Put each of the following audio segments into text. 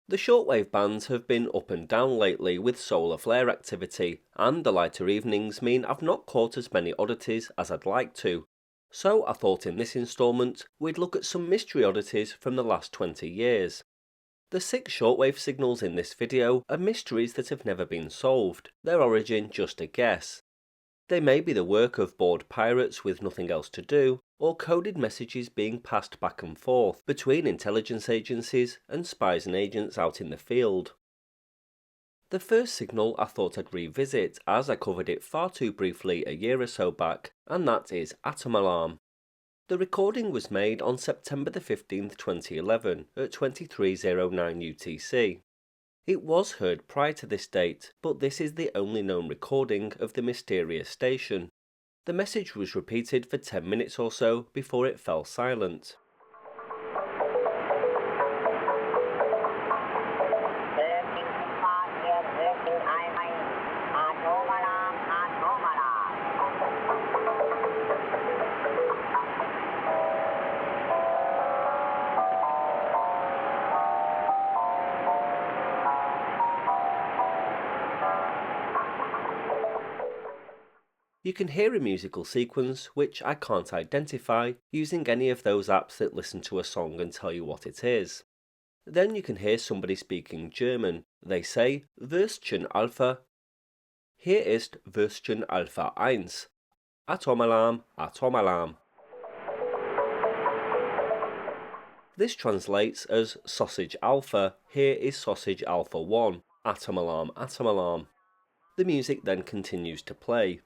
The shortwave bands have been up and down lately with solar flare activity, and the lighter evenings mean I've not caught as many oddities as I'd like to. So I thought in this instalment we'd look at some mystery oddities from the last 20 years. The 6 shortwave signals in this video are mysteries that have never been solved, their origin just a guess. They may be the work of bored pirates with nothing else to do, or coded messages being passed back and forth between intelligence agencies and spies and agents out in the field. The first signal I thought I'd revisit, as I covered it far too briefly a year or so back, and that is Atom Alarm. The recording was made on September the 15th, 2011 at 2309 UTC. It was heard prior to this date, but this is the only known recording of the mysterious station. The message was repeated for 10 minutes or so before it fell silent. You can hear a musical sequence which I can't identify using any of those apps that listen to a song and tell you what it is. Then you can hear somebody speaking German. They say Würstchen Alpha. Hier ist Würstchen Alpha 1. Atomalarm, Atomalarm. This translates as Sausage Alpha. Here is Sausage Alpha 1. Atomalarm, Atomalarm. The music then continues to play.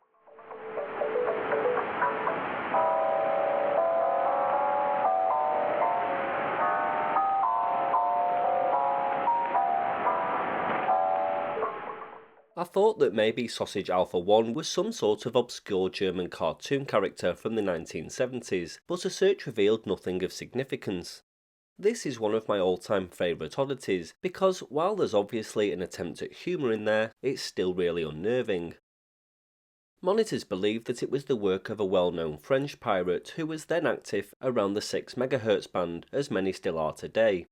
I thought that maybe Sausage Alpha 1 was some sort of obscure German cartoon character from the 1970s, but a search revealed nothing of significance. This is one of my all-time favourite oddities, because while there's obviously an attempt at humour in there, it's still really unnerving. Monitors believe that it was the work of a well-known French pirate who was then active around the 6 MHz band, as many still are today.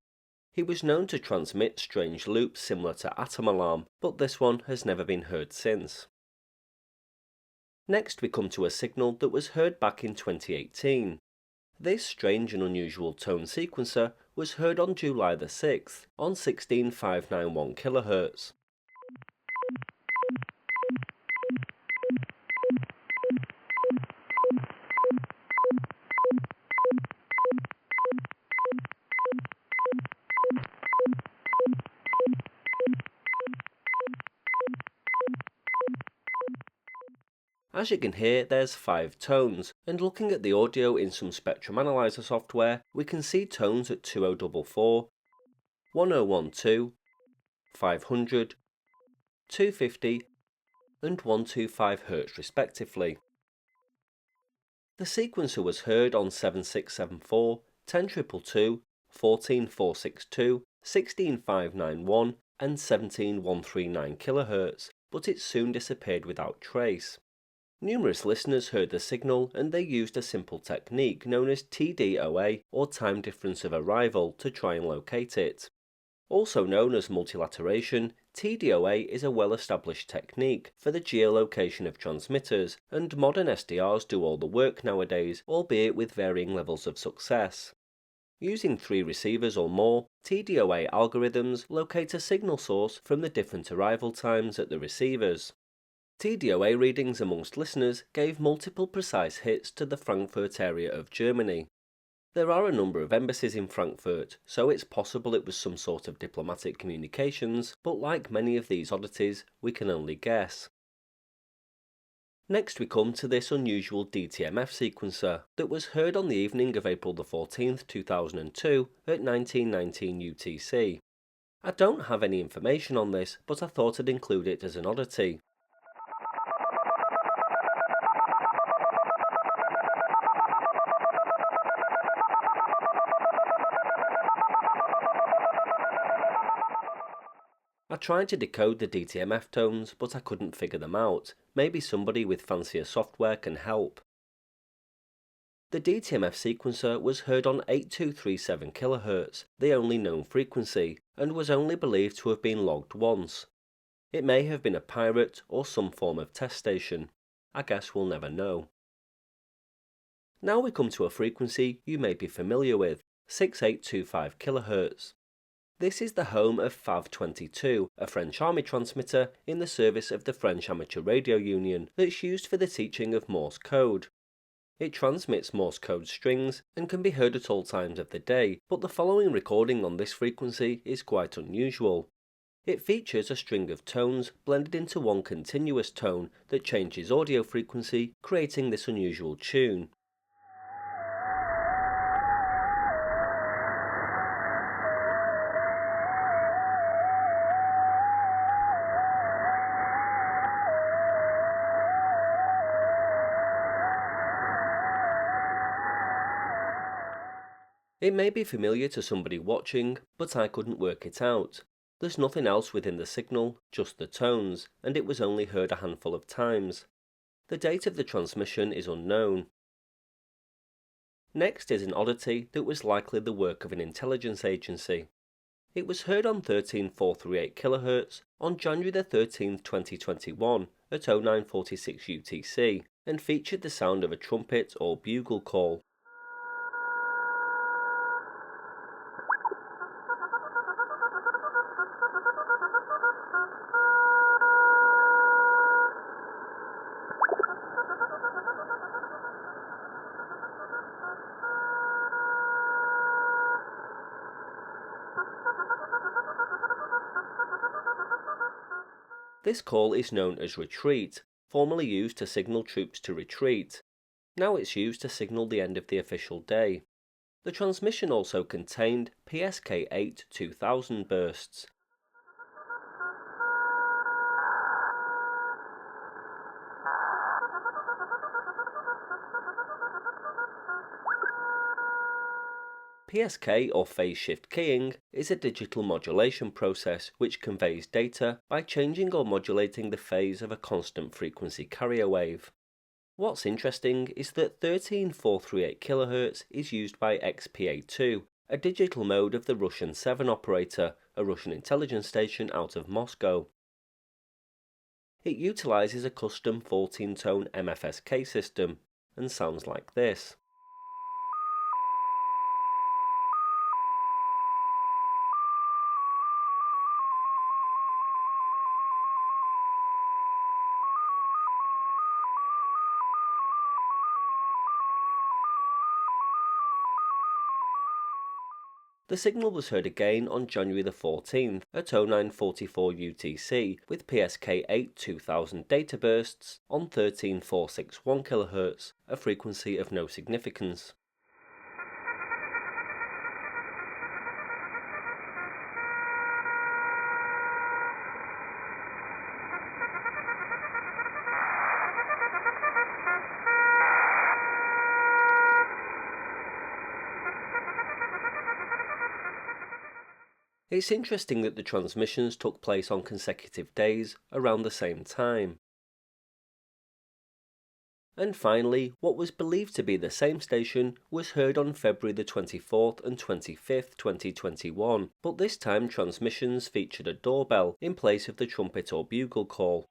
He was known to transmit strange loops similar to Atom Alarm, but this one has never been heard since. Next we come to a signal that was heard back in 2018. This strange and unusual tone sequencer was heard on July the 6th on 16591 kHz. As you can hear, there's 5 tones, and looking at the audio in some spectrum analyzer software, we can see tones at 2044, 1012, 500, 250, and 125 Hz respectively. The sequencer was heard on 7674, 10222, 14462, 16591, and 17139 kHz, but it soon disappeared without trace. Numerous listeners heard the signal and they used a simple technique known as TDOA, or time difference of arrival, to try and locate it. Also known as multilateration, TDOA is a well-established technique for the geolocation of transmitters, and modern SDRs do all the work nowadays, albeit with varying levels of success. Using 3 receivers or more, TDOA algorithms locate a signal source from the different arrival times at the receivers. TDOA readings amongst listeners gave multiple precise hits to the Frankfurt area of Germany. There are a number of embassies in Frankfurt, so it's possible it was some sort of diplomatic communications, but like many of these oddities, we can only guess. Next we come to this unusual DTMF sequencer that was heard on the evening of April the 14th, 2002 at 1919 UTC. I don't have any information on this, but I thought I'd include it as an oddity. I tried to decode the DTMF tones, but I couldn't figure them out. Maybe somebody with fancier software can help. The DTMF sequencer was heard on 8237 kHz, the only known frequency, and was only believed to have been logged once. It may have been a pirate or some form of test station. I guess we'll never know. Now we come to a frequency you may be familiar with, 6825 kHz. This is the home of FAV22, a French Army transmitter in the service of the French Amateur Radio Union that's used for the teaching of Morse code. It transmits Morse code strings and can be heard at all times of the day, but the following recording on this frequency is quite unusual. It features a string of tones blended into one continuous tone that changes audio frequency, creating this unusual tune. It may be familiar to somebody watching, but I couldn't work it out. There's nothing else within the signal, just the tones, and it was only heard a handful of times. The date of the transmission is unknown. Next is an oddity that was likely the work of an intelligence agency. It was heard on 13438 kHz on January the 13th, 2021 at 0946 UTC and featured the sound of a trumpet or bugle call. This call is known as retreat, formerly used to signal troops to retreat. Now it's used to signal the end of the official day. The transmission also contained PSK-8 2000 bursts. PSK or phase shift keying is a digital modulation process which conveys data by changing or modulating the phase of a constant frequency carrier wave. What's interesting is that 13438 kHz is used by XPA-2, a digital mode of the Russian 7 operator, a Russian intelligence station out of Moscow. It utilizes a custom 14-tone MFSK system and sounds like this. The signal was heard again on January the 14th at 0944 UTC with PSK-8 2000 data bursts on 13461 kHz, a frequency of no significance. It's interesting that the transmissions took place on consecutive days around the same time. And finally, what was believed to be the same station was heard on February the 24th and 25th, 2021, but this time transmissions featured a doorbell in place of the trumpet or bugle call.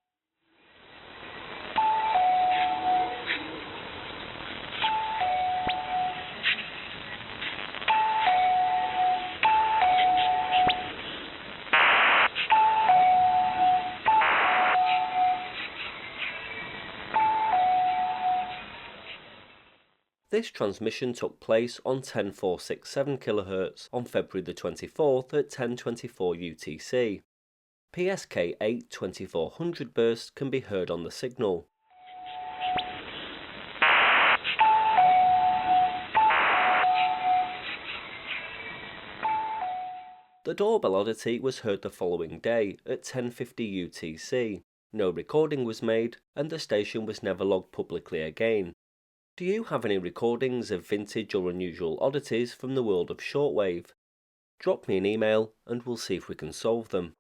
This transmission took place on 10467 kHz on February the 24th at 1024 UTC. PSK-8 2400 bursts can be heard on the signal. The doorbell oddity was heard the following day at 1050 UTC. No recording was made and the station was never logged publicly again. Do you have any recordings of vintage or unusual oddities from the world of shortwave? Drop me an email and we'll see if we can solve them.